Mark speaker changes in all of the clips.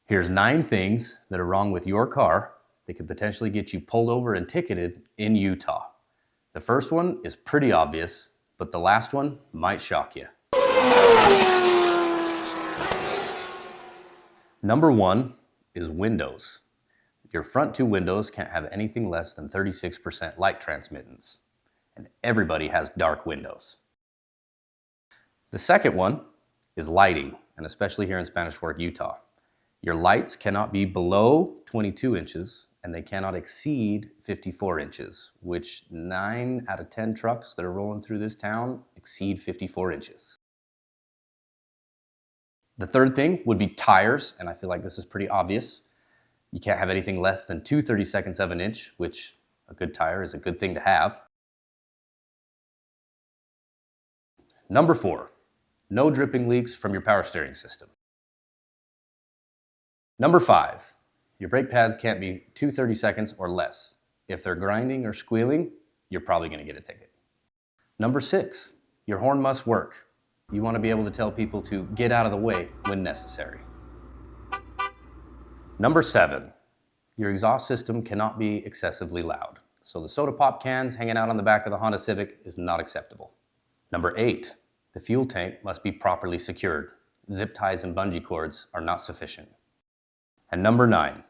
Speaker 1: Here's 9 things that are wrong with your car that could potentially get you pulled over and ticketed in Utah. The first one is pretty obvious, but the last one might shock you. Number 1 is windows. Your front 2 windows can't have anything less than 36% light transmittance, and everybody has dark windows. The second one is lighting, and especially here in Spanish Fork, Utah. Your lights cannot be below 22 inches and they cannot exceed 54 inches, which 9 out of 10 trucks that are rolling through this town exceed 54 inches. The third thing would be tires, and I feel like this is pretty obvious. You can't have anything less than 2/32 of an inch, which a good tire is a good thing to have. Number 4, no dripping leaks from your power steering system. Number 5, your brake pads can't be 2/32 or less. If they're grinding or squealing, you're probably going to get a ticket. Number 6, your horn must work. You want to be able to tell people to get out of the way when necessary. Number 7, your exhaust system cannot be excessively loud. So the soda pop cans hanging out on the back of the Honda Civic is not acceptable. Number 8, the fuel tank must be properly secured. Zip ties and bungee cords are not sufficient. And number 9,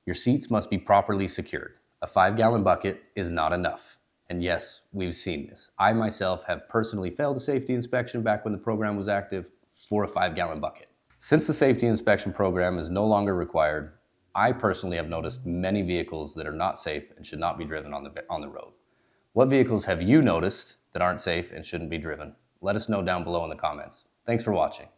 Speaker 1: your seats must be properly secured. A 5-gallon bucket is not enough. And yes, we've seen this. I myself have personally failed a safety inspection back when the program was active for a 5-gallon bucket. Since the safety inspection program is no longer required, I personally have noticed many vehicles that are not safe and should not be driven on the road. What vehicles have you noticed that aren't safe and shouldn't be driven? Let us know down below in the comments. Thanks for watching.